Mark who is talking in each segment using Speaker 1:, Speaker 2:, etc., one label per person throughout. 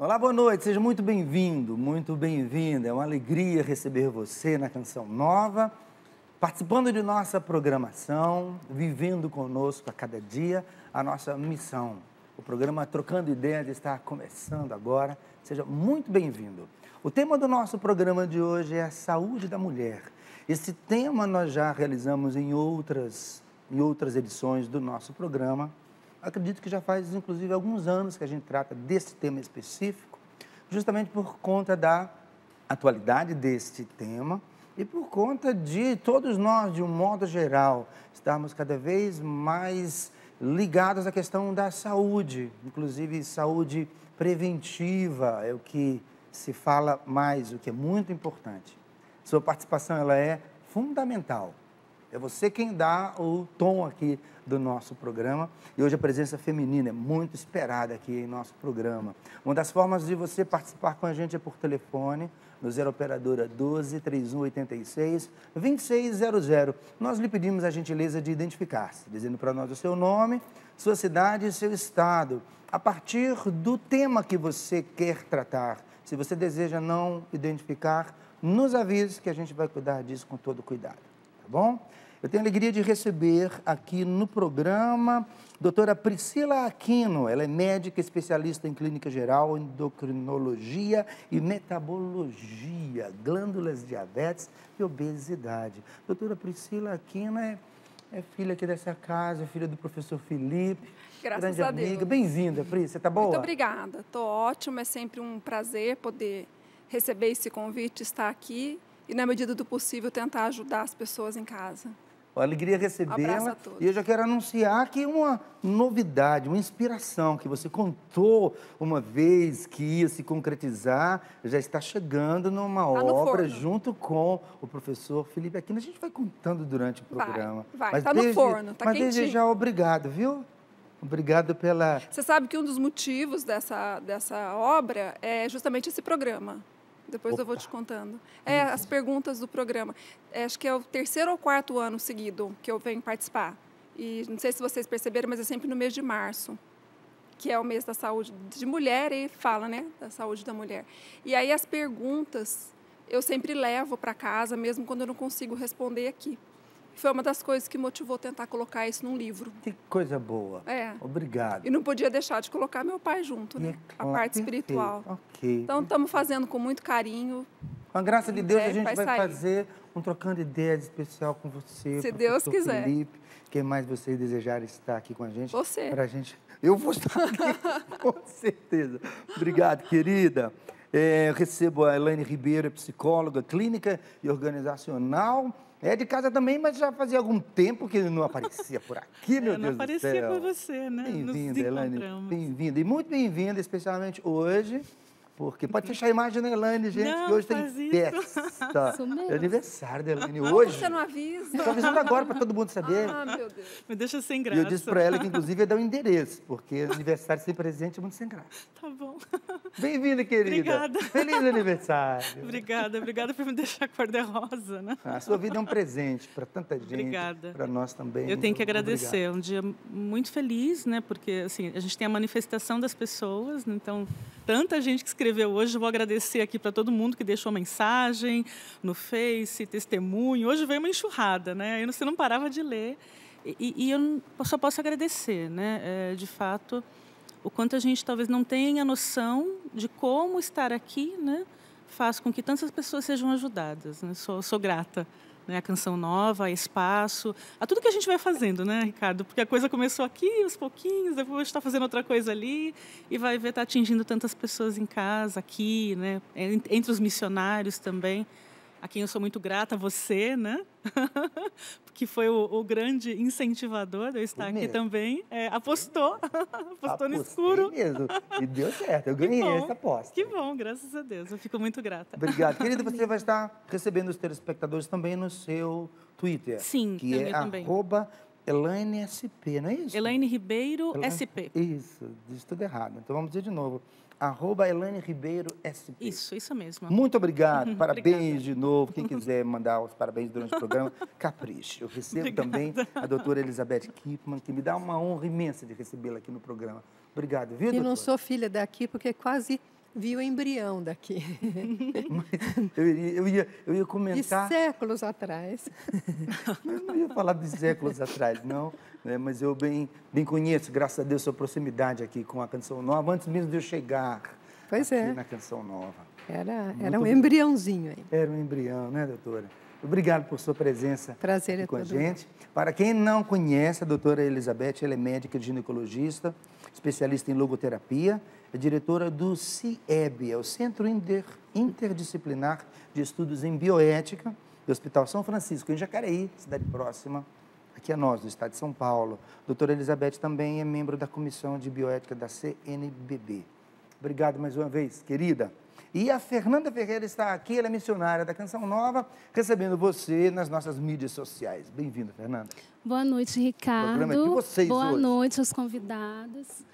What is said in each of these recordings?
Speaker 1: Olá, boa noite, seja muito bem-vindo, muito bem-vinda. É uma alegria receber você na Canção Nova, participando de nossa programação, vivendo conosco a cada dia a nossa missão. O programa Trocando Ideias está começando agora, seja muito bem-vindo. O tema do nosso programa de hoje é a saúde da mulher. Esse tema nós já realizamos em outras edições do nosso programa. Acredito que já faz, inclusive, alguns anos que a gente trata desse tema específico, justamente por conta da atualidade deste tema e por conta de todos nós, de um modo geral, estarmos cada vez mais ligados à questão da saúde, inclusive saúde preventiva, é o que se fala mais, o que é muito importante. Sua participação ela é fundamental. É você quem dá o tom aqui do nosso programa. E hoje a presença feminina é muito esperada aqui em nosso programa. Uma das formas de você participar com a gente é por telefone, no 0 Operadora 12 3186 2600. Nós lhe pedimos a gentileza de identificar-se, dizendo para nós o seu nome, sua cidade e seu estado, a partir do tema que você quer tratar. Se você deseja não identificar, nos avise que a gente vai cuidar disso com todo cuidado, tá bom? Eu tenho a alegria de receber aqui no programa a doutora Priscila Aquino. Ela é médica especialista em clínica geral, endocrinologia e metabologia, glândulas, diabetes e obesidade. Doutora Priscila Aquino é filha aqui dessa casa, filha do professor Felipe.
Speaker 2: Graças a Deus.
Speaker 1: Amiga. Bem-vinda, Pri. Você está boa?
Speaker 2: Muito obrigada. Estou ótima. É sempre um prazer poder receber esse convite, estar aqui e, na medida do possível, tentar ajudar as pessoas em casa.
Speaker 1: Uma alegria recebê-la. E eu já quero anunciar que uma novidade, uma inspiração que você contou uma vez que ia se concretizar, já está chegando numa obra junto com o professor Felipe Aquino. A gente vai contando durante o programa.
Speaker 2: Vai. Está no forno, está quentinho.
Speaker 1: Mas desde já, obrigado, viu? Obrigado pela...
Speaker 2: Você sabe que um dos motivos dessa obra é justamente esse programa. Depois eu vou te contando. As perguntas do programa. Acho que é o 3º ou 4º ano seguido que eu venho participar. E não sei se vocês perceberam, mas é sempre no mês de março, que é o mês da saúde de mulher e fala, né, da saúde da mulher. E aí as perguntas eu sempre levo para casa, mesmo quando eu não consigo responder aqui. Foi uma das coisas que motivou tentar colocar isso num livro.
Speaker 1: Que coisa boa. Obrigado.
Speaker 2: E não podia deixar de colocar meu pai junto, né? A parte espiritual.
Speaker 1: Ok.
Speaker 2: Então, estamos fazendo com muito carinho.
Speaker 1: Com a graça de Deus, a gente vai fazer um Trocando Ideias especial com você.
Speaker 2: Se Deus quiser.
Speaker 1: Felipe, quem mais vocês desejarem estar aqui com a gente.
Speaker 2: Você.
Speaker 1: Pra gente... Eu vou estar aqui, com certeza. Obrigado, querida. Eu recebo a Elaine Ribeiro, psicóloga clínica e organizacional. É de casa também, mas já fazia algum tempo que não aparecia por aqui, meu Deus do céu.
Speaker 3: Não aparecia por você, né?
Speaker 1: Bem-vinda, Elaine. Bem-vinda. E muito bem-vinda, especialmente hoje, porque pode fechar a imagem da Elaine, gente,
Speaker 3: não,
Speaker 1: que hoje tem festa. É aniversário da Elaine hoje.
Speaker 2: Você não avisa?
Speaker 1: Estou avisando agora para todo mundo saber.
Speaker 2: Ah, meu Deus.
Speaker 3: Me deixa sem graça.
Speaker 1: E eu disse para ela que, inclusive, ia dar o endereço, porque aniversário sem presente é muito sem graça.
Speaker 3: Tá bom.
Speaker 1: Bem-vinda, querida.
Speaker 3: Obrigada.
Speaker 1: Feliz aniversário.
Speaker 3: Obrigada por me deixar cor-de-rosa, né?
Speaker 1: A sua vida é um presente para tanta gente.
Speaker 3: Obrigada.
Speaker 1: Para nós também.
Speaker 3: Eu tenho que agradecer. É um dia muito feliz, né? Porque assim, a gente tem a manifestação das pessoas, né? Então, tanta gente que escreveu hoje, eu vou agradecer aqui para todo mundo que deixou mensagem no Face, testemunho. Hoje veio uma enxurrada, né? Aí você não parava de ler. E eu só posso agradecer, né? De fato, o quanto a gente talvez não tenha noção de como estar aqui, né? Faz com que tantas pessoas sejam ajudadas, né? Sou grata, né? A Canção Nova, a Espaço, a tudo que a gente vai fazendo, né, Ricardo? Porque a coisa começou aqui, aos pouquinhos, depois está fazendo outra coisa ali e vai ver, está atingindo tantas pessoas em casa, aqui, né? Entre os missionários também. A quem eu sou muito grata, você, né? Que foi o grande incentivador de eu estar aqui também. Apostou no escuro.
Speaker 1: Mesmo. E deu certo, eu ganhei essa aposta.
Speaker 3: Que bom, graças a Deus, eu fico muito grata.
Speaker 1: Obrigado. Querida, você vai estar recebendo os telespectadores também no seu Twitter.
Speaker 3: Sim,
Speaker 1: que
Speaker 3: também.
Speaker 1: Elaine SP, não é isso?
Speaker 3: Elaine Ribeiro SP.
Speaker 1: Isso, disse tudo errado. Então vamos dizer de novo. @Elaine Ribeiro SP.
Speaker 3: Isso mesmo.
Speaker 1: Muito obrigado, parabéns
Speaker 3: Obrigada.
Speaker 1: de novo. Quem quiser mandar os parabéns durante o programa, capriche. Eu recebo também a doutora Elizabeth Kipman, que me dá uma honra imensa de recebê-la aqui no programa. Obrigado, viu, doutora?
Speaker 4: E não sou filha daqui, porque quase vi o embrião daqui.
Speaker 1: Eu ia comentar...
Speaker 4: De séculos atrás.
Speaker 1: Eu não ia falar de séculos atrás, não, né? Mas eu bem conheço, graças a Deus, sua proximidade aqui com a Canção Nova, antes mesmo de eu chegar aqui na Canção Nova.
Speaker 4: Era um embriãozinho aí.
Speaker 1: Era um embrião, né, doutora? Obrigado por sua presença
Speaker 4: Prazer
Speaker 1: aqui com a
Speaker 4: todo
Speaker 1: gente. Para quem não conhece, a doutora Elizabeth, ela é médica ginecologista, especialista em logoterapia, é diretora do CIEB, é o Centro Interdisciplinar de Estudos em Bioética, do Hospital São Francisco, em Jacareí, cidade próxima, aqui a nós, do estado de São Paulo. A doutora Elizabeth também é membro da Comissão de Bioética da CNBB. Obrigado mais uma vez, querida. E a Fernanda Ferreira está aqui, ela é missionária da Canção Nova, recebendo você nas nossas mídias sociais. Bem-vinda, Fernanda.
Speaker 5: Boa noite, Ricardo.
Speaker 1: O programa é de vocês
Speaker 5: Boa
Speaker 1: hoje.
Speaker 5: noite aos convidados.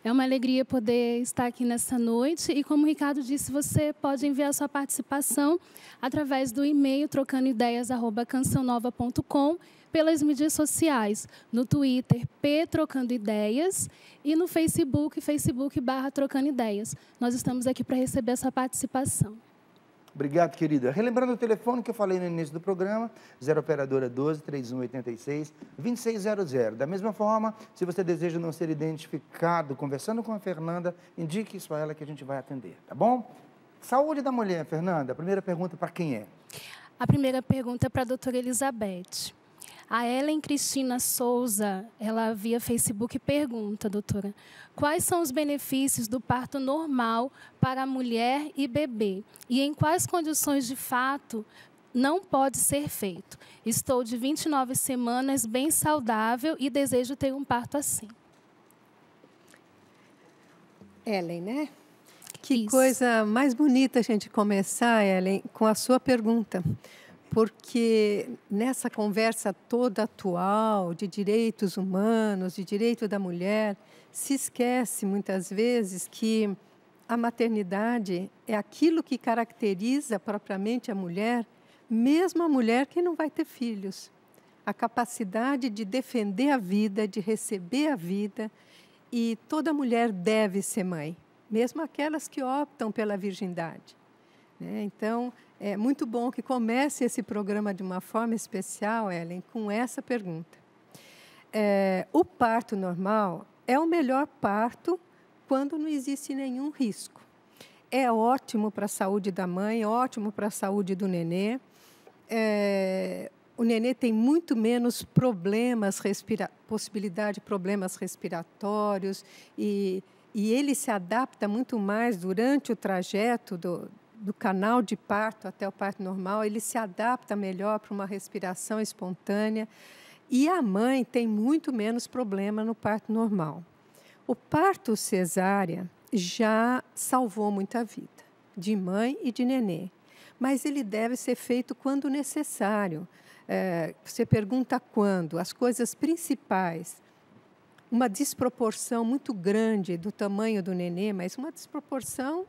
Speaker 5: É uma alegria poder estar aqui nessa noite. E como o Ricardo disse, você pode enviar sua participação através do e-mail trocandoideias@cançãonova.com, pelas mídias sociais, no Twitter, Trocando Ideias, e no Facebook, Facebook/Trocando Ideias. Nós estamos aqui para receber essa participação.
Speaker 1: Obrigado, querida. Relembrando o telefone que eu falei no início do programa, 0 Operadora 12 3186 2600. Da mesma forma, se você deseja não ser identificado conversando com a Fernanda, indique isso a ela que a gente vai atender, tá bom? Saúde da mulher, Fernanda. A primeira pergunta para quem é?
Speaker 5: A primeira pergunta é para a doutora Elizabeth. A Ellen Cristina Souza, ela via Facebook pergunta, doutora, quais são os benefícios do parto normal para a mulher e bebê? E em quais condições de fato não pode ser feito? Estou de 29 semanas, bem saudável e desejo ter um parto assim.
Speaker 4: Ellen, né? Que
Speaker 5: Isso.
Speaker 4: coisa mais bonita a gente começar, Ellen, com a sua pergunta. Porque nessa conversa toda atual de direitos humanos, de direito da mulher, se esquece muitas vezes que a maternidade é aquilo que caracteriza propriamente a mulher, mesmo a mulher que não vai ter filhos. A capacidade de defender a vida, de receber a vida, e toda mulher deve ser mãe, mesmo aquelas que optam pela virgindade, né? Então, é muito bom que comece esse programa de uma forma especial, Ellen, com essa pergunta. O parto normal é o melhor parto quando não existe nenhum risco. É ótimo para a saúde da mãe, ótimo para a saúde do nenê. O nenê tem muito menos problemas, possibilidade de problemas respiratórios, e ele se adapta muito mais durante o trajeto do canal de parto até o parto normal, ele se adapta melhor para uma respiração espontânea, e a mãe tem muito menos problema no parto normal. O parto cesárea já salvou muita vida, de mãe e de nenê, mas ele deve ser feito quando necessário. Você pergunta quando? As coisas principais: uma desproporção muito grande do tamanho do nenê, mas uma desproporção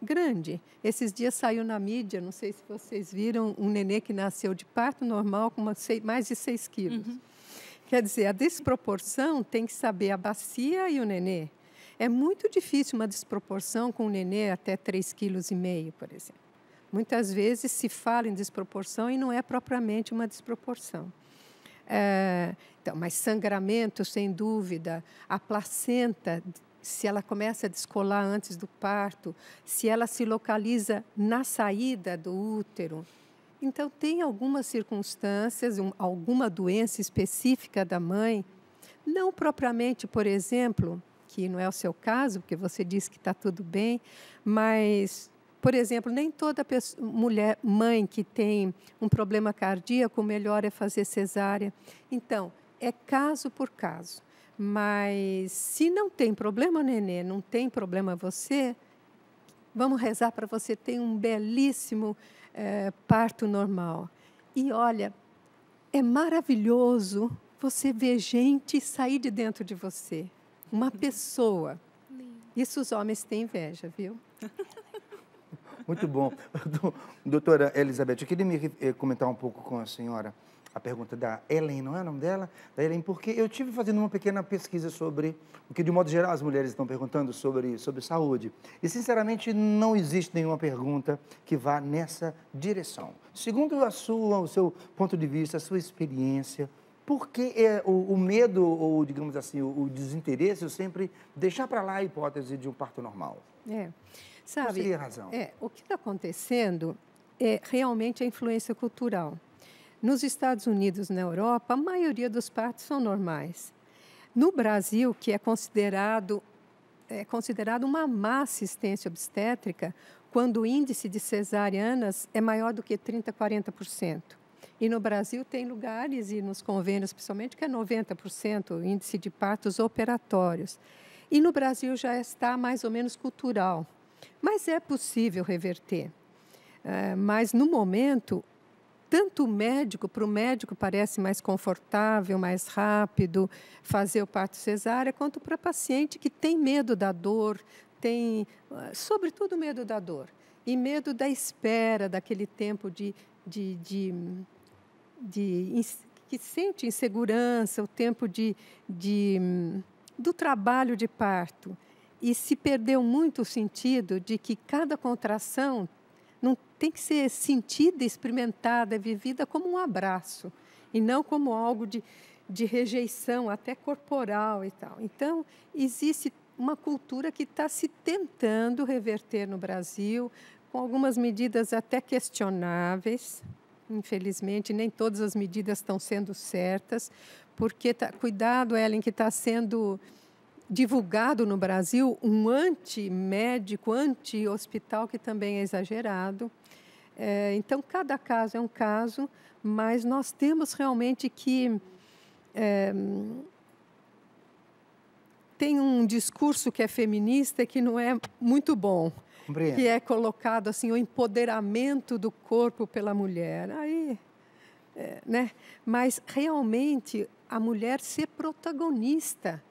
Speaker 4: grande. Esses dias saiu na mídia, não sei se vocês viram, um nenê que nasceu de parto normal com mais de 6 quilos. Uhum. Quer dizer, a desproporção tem que saber a bacia e o nenê. É muito difícil uma desproporção com um nenê até 3,5 quilos, por exemplo. Muitas vezes se fala em desproporção e não é propriamente uma desproporção. Então, mas sangramento, sem dúvida, a placenta, se ela começa a descolar antes do parto, se ela se localiza na saída do útero. Então, tem algumas circunstâncias, alguma doença específica da mãe, não propriamente, por exemplo, que não é o seu caso, porque você disse que está tudo bem, mas, por exemplo, nem toda mãe que tem um problema cardíaco, o melhor é fazer cesárea. Então, é caso por caso. Mas, se não tem problema, nenê, não tem problema você, vamos rezar para você ter um belíssimo parto normal. E, olha, é maravilhoso você ver gente sair de dentro de você. Uma pessoa. Isso os homens têm inveja, viu?
Speaker 1: Muito bom. Doutora Elizabeth, eu queria comentar um pouco com a senhora a pergunta da Ellen, não é o nome dela? Da Ellen, porque eu tive fazendo uma pequena pesquisa sobre o que, de modo geral, as mulheres estão perguntando sobre saúde. E, sinceramente, não existe nenhuma pergunta que vá nessa direção. Segundo o seu ponto de vista, a sua experiência, por que o medo, ou, digamos assim, o desinteresse, eu sempre deixar para lá a hipótese de um parto normal?
Speaker 4: Sabe,
Speaker 1: qual seria a razão?
Speaker 4: O que está acontecendo é realmente a influência cultural. Nos Estados Unidos, na Europa, a maioria dos partos são normais. No Brasil, que é considerado uma má assistência obstétrica, quando o índice de cesarianas é maior do que 30%, 40%. E no Brasil tem lugares, e nos convênios principalmente, que é 90% o índice de partos operatórios. E no Brasil já está mais ou menos cultural. Mas é possível reverter. Mas, no momento, tanto para o médico parece mais confortável, mais rápido fazer o parto cesárea, quanto para a paciente que tem medo da dor, tem, sobretudo, medo da dor. E medo da espera, daquele tempo que sente insegurança, o tempo do trabalho de parto. E se perdeu muito o sentido de que cada contração não tem que ser sentida, experimentada, vivida como um abraço, e não como algo de rejeição, até corporal e tal. Então, existe uma cultura que está se tentando reverter no Brasil, com algumas medidas até questionáveis. Infelizmente, nem todas as medidas estão sendo certas, porque, cuidado, Ellen, que está sendo divulgado no Brasil um anti-médico, anti-hospital, que também é exagerado. Então, cada caso é um caso, mas nós temos realmente que... tem um discurso que é feminista que não é muito bom,
Speaker 1: Compreendo.
Speaker 4: Que é colocado assim, o empoderamento do corpo pela mulher. Né? Mas, realmente, a mulher ser protagonista,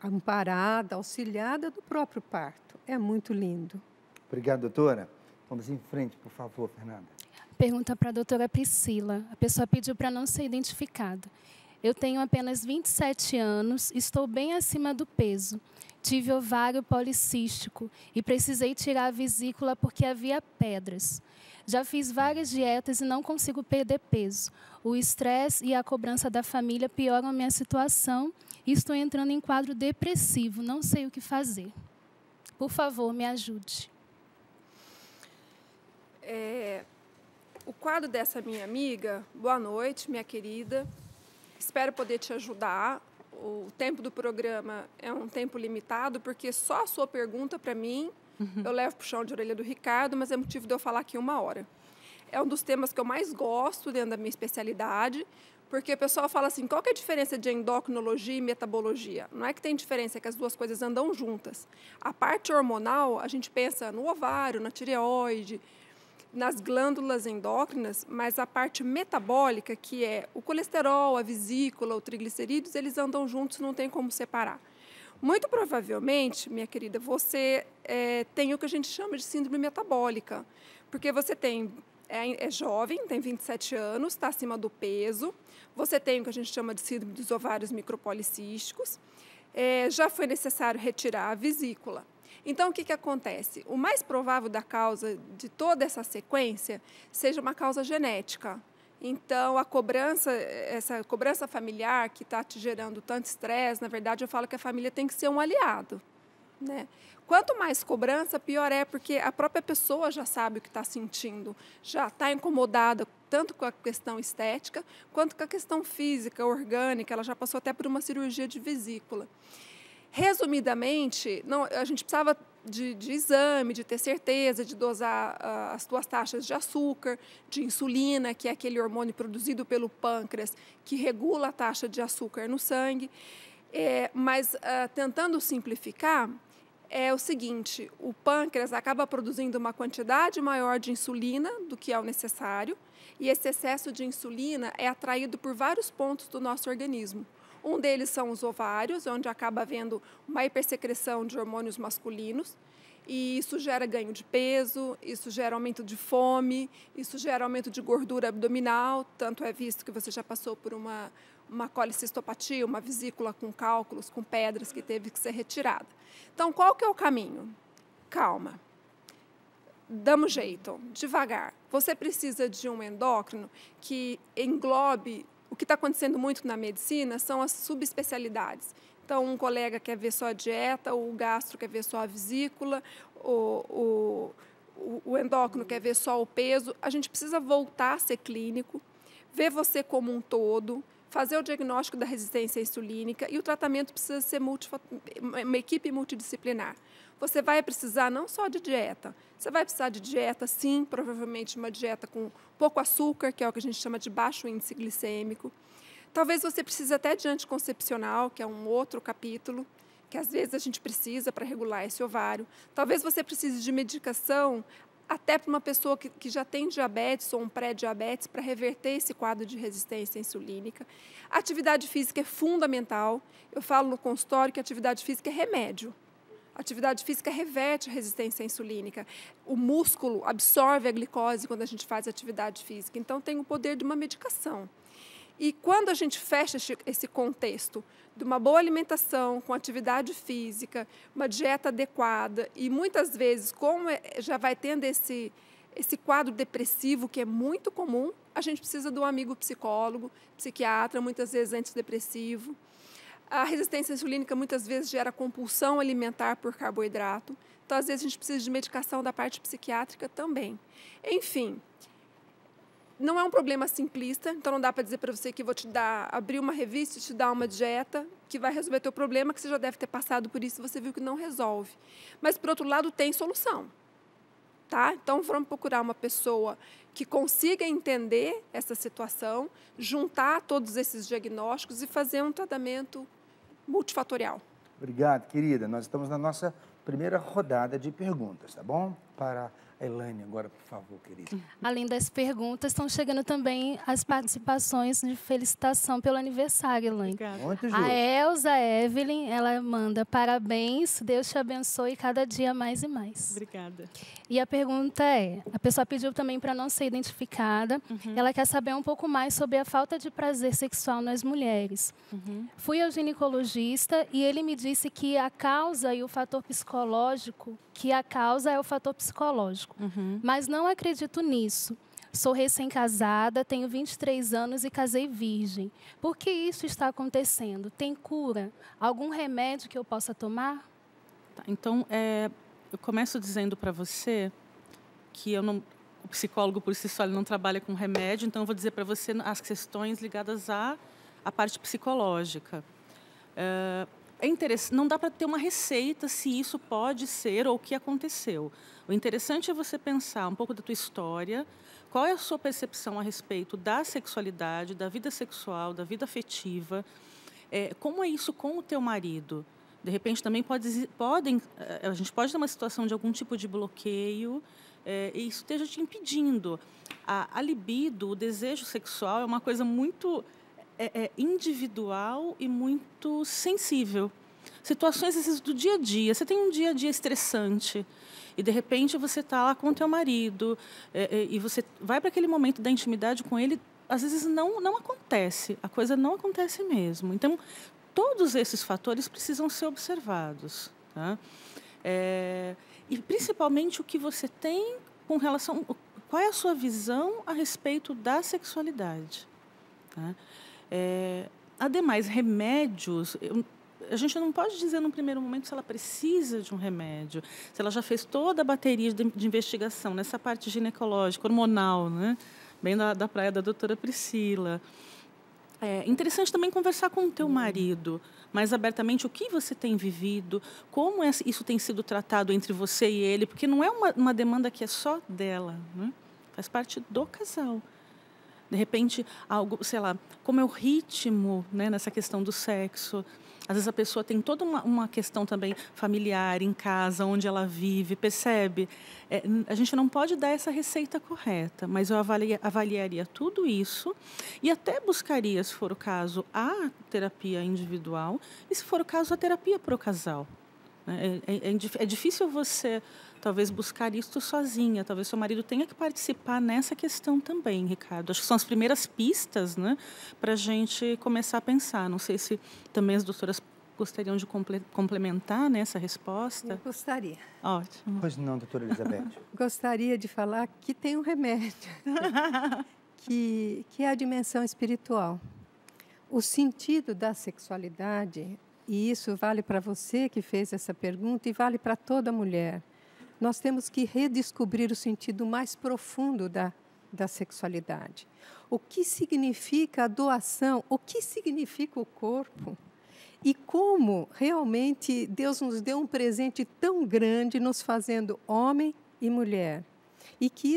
Speaker 4: amparada, auxiliada do próprio parto. É muito lindo.
Speaker 1: Obrigado, doutora. Vamos em frente, por favor, Fernanda.
Speaker 5: Pergunta para a doutora Priscila. A pessoa pediu para não ser identificada. Eu tenho apenas 27 anos, estou bem acima do peso. Tive ovário policístico e precisei tirar a vesícula porque havia pedras. Já fiz várias dietas e não consigo perder peso. O estresse e a cobrança da família pioram a minha situação e estou entrando em quadro depressivo. Não sei o que fazer. Por favor, me ajude.
Speaker 2: O quadro dessa minha amiga, boa noite, minha querida. Espero poder te ajudar. O tempo do programa é um tempo limitado, porque só a sua pergunta, para mim, eu levo para o chão de orelha do Ricardo, mas é motivo de eu falar aqui 1 hora. É um dos temas que eu mais gosto dentro da minha especialidade, porque o pessoal fala assim, qual que é a diferença de endocrinologia e metabologia? Não é que tem diferença, é que as duas coisas andam juntas. A parte hormonal, a gente pensa no ovário, na tireoide, nas glândulas endócrinas, mas a parte metabólica, que é o colesterol, a vesícula, o triglicerídeos, eles andam juntos, não tem como separar. Muito provavelmente, minha querida, você tem o que a gente chama de síndrome metabólica, porque você é jovem, tem 27 anos, está acima do peso, você tem o que a gente chama de síndrome dos ovários micropolicísticos, já foi necessário retirar a vesícula. Então, o que acontece? O mais provável da causa de toda essa sequência seja uma causa genética. Então, essa cobrança familiar que está te gerando tanto estresse, na verdade, eu falo que a família tem que ser um aliado, né? Quanto mais cobrança, pior é, porque a própria pessoa já sabe o que está sentindo, já está incomodada tanto com a questão estética, quanto com a questão física, orgânica, ela já passou até por uma cirurgia de vesícula. Resumidamente, a gente precisava de exame, de ter certeza, de dosar as tuas taxas de açúcar, de insulina, que é aquele hormônio produzido pelo pâncreas, que regula a taxa de açúcar no sangue. Mas, tentando simplificar, é o seguinte, o pâncreas acaba produzindo uma quantidade maior de insulina do que é o necessário, e esse excesso de insulina é atraído por vários pontos do nosso organismo. Um deles são os ovários, onde acaba havendo uma hipersecreção de hormônios masculinos. E isso gera ganho de peso, isso gera aumento de fome, isso gera aumento de gordura abdominal, tanto é visto que você já passou por uma colicistopatia, uma vesícula com cálculos, com pedras que teve que ser retirada. Então, qual que é o caminho? Calma. Damos jeito, devagar. Você precisa de um endócrino que englobe. O que está acontecendo muito na medicina são as subespecialidades. Então, um colega quer ver só a dieta, o gastro quer ver só a vesícula, o endócrino quer ver só o peso. A gente precisa voltar a ser clínico, ver você como um todo, fazer o diagnóstico da resistência insulínica e o tratamento precisa ser uma equipe multidisciplinar. Você vai precisar não só de dieta, você vai precisar de dieta, sim, provavelmente uma dieta com pouco açúcar, que é o que a gente chama de baixo índice glicêmico. Talvez você precise até de anticoncepcional, que é um outro capítulo, que às vezes a gente precisa para regular esse ovário. Talvez você precise de medicação até para uma pessoa que já tem diabetes ou um pré-diabetes para reverter esse quadro de resistência insulínica. A atividade física é fundamental. Eu falo no consultório que a atividade física é remédio. A atividade física reverte a resistência insulínica. O músculo absorve a glicose quando a gente faz atividade física. Então, tem o poder de uma medicação. E quando a gente fecha esse contexto de uma boa alimentação, com atividade física, uma dieta adequada, e muitas vezes, como já vai tendo esse quadro depressivo, que é muito comum, a gente precisa de um amigo psicólogo, psiquiatra, muitas vezes antidepressivo. A resistência insulínica muitas vezes gera compulsão alimentar por carboidrato, então às vezes a gente precisa de medicação da parte psiquiátrica também. Enfim, não é um problema simplista, então não dá para dizer para você que vou abrir uma revista e te dar uma dieta que vai resolver teu problema, que você já deve ter passado por isso e você viu que não resolve. Mas, por outro lado, tem solução. Tá? Então, vamos procurar uma pessoa que consiga entender essa situação, juntar todos esses diagnósticos e fazer um tratamento multifatorial.
Speaker 1: Obrigado, querida. Nós estamos na nossa primeira rodada de perguntas, tá bom? Para a Elaine agora, por favor, querida.
Speaker 5: Além das perguntas, estão chegando também as participações de felicitação pelo aniversário, Elaine.
Speaker 1: Muito justo.
Speaker 5: A Elza Evelyn, ela manda parabéns, Deus te abençoe cada dia mais e mais.
Speaker 3: Obrigada.
Speaker 5: E a pergunta é, a pessoa pediu também para não ser identificada, ela quer saber um pouco mais sobre a falta de prazer sexual nas mulheres. Fui ao ginecologista e ele me disse que a causa e o fator psicológico, é o fator psicológico. Mas não acredito nisso. Sou recém-casada, tenho 23 anos e casei virgem. Por que isso está acontecendo? Tem cura? Algum remédio que eu possa tomar?
Speaker 3: Tá, então, eu começo dizendo para você que o psicólogo por si só ele não trabalha com remédio, então eu vou dizer para você as questões ligadas à parte psicológica. É interessante, não dá para ter uma receita se isso pode ser ou o que aconteceu. O interessante é você pensar um pouco da tua história, qual é a sua percepção a respeito da sexualidade, da vida sexual, da vida afetiva, como é isso com o teu marido. De repente também a gente pode ter uma situação de algum tipo de bloqueio e isso esteja te impedindo. A libido, o desejo sexual é uma coisa muito individual e muito sensível. Situações às vezes, do dia a dia. Você tem um dia a dia estressante e, de repente, você está lá com o teu marido e você vai para aquele momento da intimidade com ele, às vezes não acontece. A coisa não acontece mesmo. Então, todos esses fatores precisam ser observados. Tá? E, principalmente, o que você tem com relação... Qual é a sua visão a respeito da sexualidade? Tá? Ademais, remédios, a gente não pode dizer no primeiro momento se ela precisa de um remédio, se ela já fez toda a bateria de investigação nessa parte ginecológica, hormonal, né? Bem da praia da doutora Priscila. É interessante também conversar com o teu marido, mais abertamente, o que você tem vivido, como isso tem sido tratado entre você e ele, porque não é uma demanda que é só dela, né? Faz parte do casal. De repente, algo, sei lá, como é o ritmo, né, nessa questão do sexo. Às vezes a pessoa tem toda uma questão também familiar, em casa, onde ela vive, percebe? A gente não pode dar essa receita correta, mas eu avaliaria tudo isso e até buscaria, se for o caso, a terapia individual e, se for o caso, a terapia para o casal. É difícil você, talvez, buscar isso sozinha. Talvez seu marido tenha que participar nessa questão também, Ricardo. Acho que são as primeiras pistas, né, para a gente começar a pensar. Não sei se também as doutoras gostariam de complementar, né, essa resposta.
Speaker 4: Eu gostaria.
Speaker 3: Ótimo.
Speaker 1: Pois não, doutora Elizabeth.
Speaker 4: Gostaria de falar que tem um remédio, que é a dimensão espiritual. O sentido da sexualidade, e isso vale para você que fez essa pergunta e vale para toda mulher, nós temos que redescobrir o sentido mais profundo da sexualidade. O que significa a doação, o que significa o corpo, e como realmente Deus nos deu um presente tão grande, nos fazendo homem e mulher. E que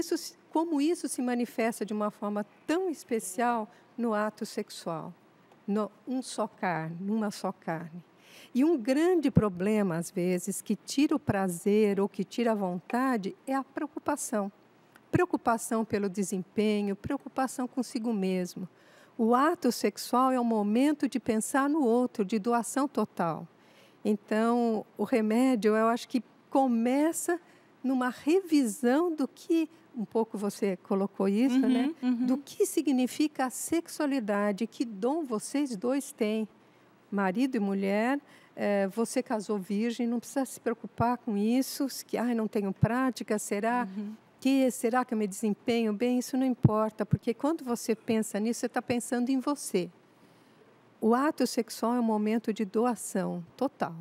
Speaker 4: como isso se manifesta de uma forma tão especial no ato sexual, numa só carne. E um grande problema, às vezes, que tira o prazer ou que tira a vontade, é a preocupação. Preocupação pelo desempenho, preocupação consigo mesmo. O ato sexual é um momento de pensar no outro, de doação total. Então, o remédio, eu acho que começa numa revisão do que, um pouco você colocou isso, né? Do que significa a sexualidade, que dom vocês dois têm. Marido e mulher, você casou virgem, não precisa se preocupar com isso, que não tenho prática, será que eu me desempenho bem? Isso não importa, porque quando você pensa nisso, você está pensando em você. O ato sexual é um momento de doação total.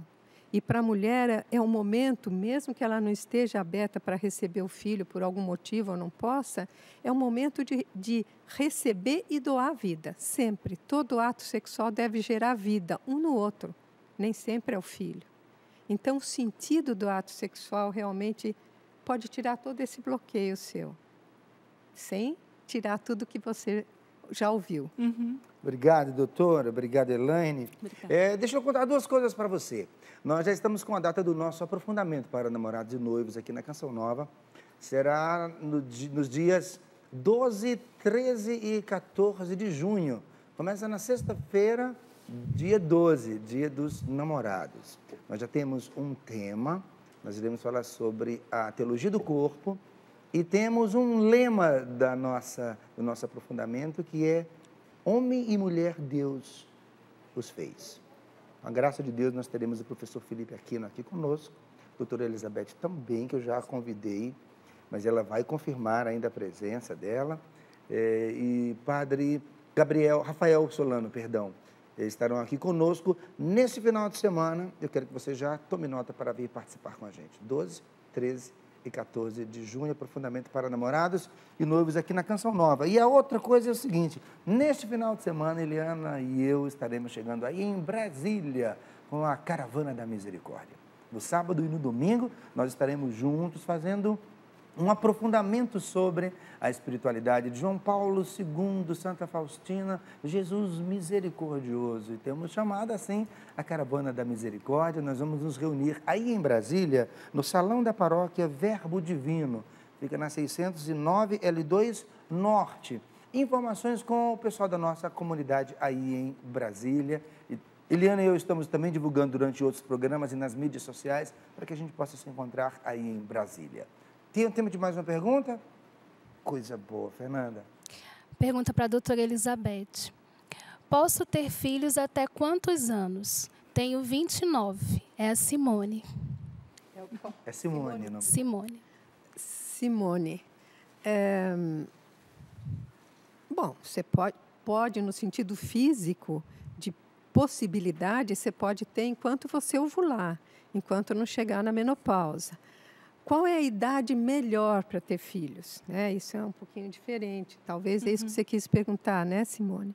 Speaker 4: E para a mulher é um momento, mesmo que ela não esteja aberta para receber o filho por algum motivo ou não possa, é um momento de receber e doar a vida, sempre. Todo ato sexual deve gerar vida, um no outro, nem sempre é o filho. Então, o sentido do ato sexual realmente pode tirar todo esse bloqueio seu, sem tirar tudo que você já ouviu.
Speaker 1: Obrigado, doutora. Obrigado, Elaine. Deixa eu contar duas coisas para você. Nós já estamos com a data do nosso aprofundamento para namorados e noivos aqui na Canção Nova. Será nos dias 12, 13 e 14 de junho. Começa na sexta-feira, dia 12, dia dos namorados. Nós já temos um tema. Nós iremos falar sobre a teologia do corpo e temos um lema do nosso aprofundamento que é homem e mulher Deus os fez. Com a graça de Deus nós teremos o professor Felipe Aquino aqui conosco, a doutora Elizabeth também, que eu já a convidei, mas ela vai confirmar ainda a presença dela, e padre Rafael Solano, eles estarão aqui conosco nesse final de semana. Eu quero que você já tome nota para vir participar com a gente. 12, 13 e 14 de junho, aprofundamento para namorados e noivos aqui na Canção Nova. E a outra coisa é o seguinte, neste final de semana, Eliana e eu estaremos chegando aí em Brasília com a Caravana da Misericórdia. No sábado e no domingo, nós estaremos juntos fazendo um aprofundamento sobre a espiritualidade de João Paulo II, Santa Faustina, Jesus misericordioso. E temos chamado assim a Caravana da Misericórdia. Nós vamos nos reunir aí em Brasília, no Salão da Paróquia Verbo Divino. Fica na 609 L2 Norte. Informações com o pessoal da nossa comunidade aí em Brasília. Eliana e eu estamos também divulgando durante outros programas e nas mídias sociais para que a gente possa se encontrar aí em Brasília. Tem tempo de mais uma pergunta? Coisa boa, Fernanda.
Speaker 5: Pergunta para a doutora Elizabeth. Posso ter filhos até quantos anos? Tenho 29. É a Simone.
Speaker 1: É Simone, não?
Speaker 5: Simone.
Speaker 4: Bom, você pode, no sentido físico, de possibilidade, você pode ter enquanto você ovular, enquanto não chegar na menopausa. Qual é a idade melhor para ter filhos? Isso é um pouquinho diferente. Talvez é isso que você quis perguntar, né, Simone?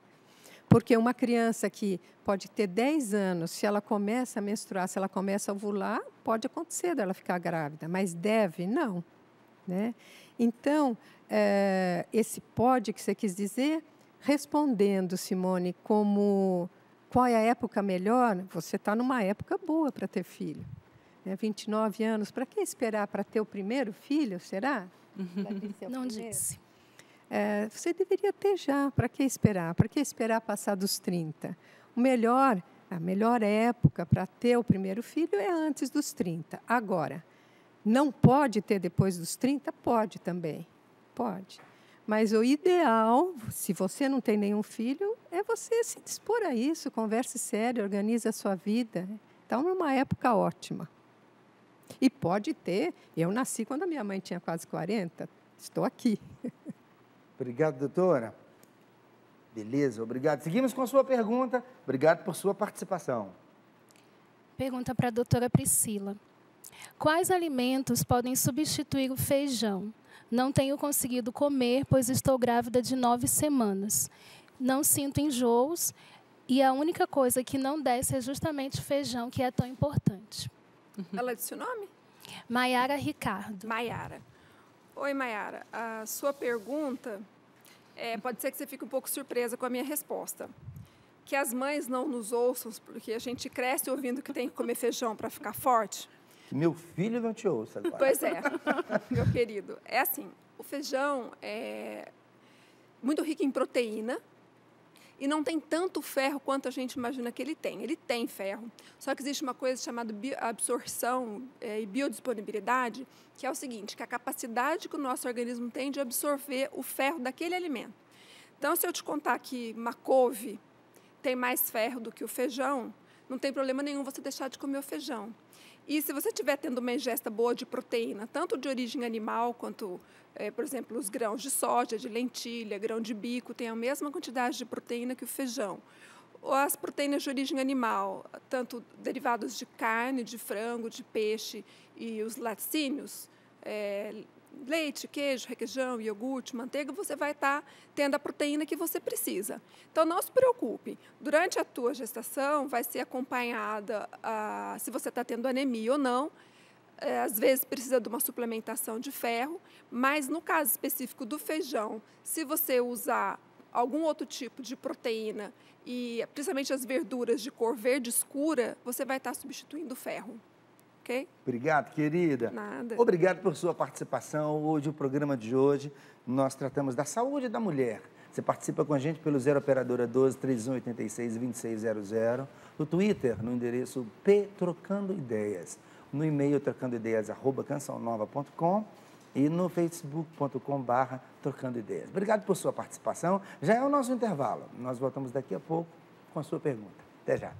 Speaker 4: Porque uma criança que pode ter 10 anos, se ela começa a menstruar, se ela começa a ovular, pode acontecer dela ficar grávida, mas deve, não. Né? Então, esse pode que você quis dizer, respondendo, Simone, como qual é a época melhor, você está numa época boa para ter filho. 29 anos, para que esperar para ter o primeiro filho, será?
Speaker 5: Não disse.
Speaker 4: Você deveria ter já, para que esperar? Para que esperar passar dos 30? O melhor A melhor época para ter o primeiro filho é antes dos 30. Agora, não pode ter depois dos 30? Pode também, pode. Mas o ideal, se você não tem nenhum filho, é você se dispor a isso, converse sério, organize a sua vida. Então, é uma época ótima. E pode ter. Eu nasci quando a minha mãe tinha quase 40. Estou aqui.
Speaker 1: Obrigado, doutora. Beleza, obrigado. Seguimos com a sua pergunta. Obrigado por sua participação.
Speaker 5: Pergunta para a doutora Priscila. Quais alimentos podem substituir o feijão? Não tenho conseguido comer, pois estou grávida de 9 semanas. Não sinto enjoos e a única coisa que não desce é justamente o feijão, que é tão importante.
Speaker 2: Ela disse o nome?
Speaker 5: Maiara Ricardo.
Speaker 2: Maiara. Oi, Maiara. A sua pergunta, pode ser que você fique um pouco surpresa com a minha resposta. Que as mães não nos ouçam, porque a gente cresce ouvindo que tem que comer feijão para ficar forte.
Speaker 1: Que meu filho não te ouça agora.
Speaker 2: Pois é, meu querido. É assim, o feijão é muito rico em proteína e não tem tanto ferro quanto a gente imagina que ele tem. Ele tem ferro, só que existe uma coisa chamada absorção e biodisponibilidade, que é o seguinte, que é a capacidade que o nosso organismo tem de absorver o ferro daquele alimento. Então, se eu te contar que uma couve tem mais ferro do que o feijão, não tem problema nenhum você deixar de comer o feijão. E se você estiver tendo uma ingesta boa de proteína, tanto de origem animal, quanto, por exemplo, os grãos de soja, de lentilha, grão de bico, tem a mesma quantidade de proteína que o feijão. Ou as proteínas de origem animal, tanto derivados de carne, de frango, de peixe e os laticínios, leite, queijo, requeijão, iogurte, manteiga, você vai estar tendo a proteína que você precisa. Então, não se preocupe. Durante a tua gestação, vai ser acompanhada se você está tendo anemia ou não. Às vezes, precisa de uma suplementação de ferro, mas no caso específico do feijão, se você usar algum outro tipo de proteína, e principalmente as verduras de cor verde escura, você vai estar substituindo o ferro. Okay?
Speaker 1: Obrigado, querida.
Speaker 2: Nada.
Speaker 1: Obrigado por sua participação. Hoje, o programa de hoje, nós tratamos da saúde da mulher. Você participa com a gente pelo 0 operadora 12 3186 2600, no Twitter, no endereço P Trocando Ideias, no e-mail trocandoideias@cançãonova.com e no facebook.com/trocando ideias. Obrigado por sua participação. Já é o nosso intervalo. Nós voltamos daqui a pouco com a sua pergunta. Até já.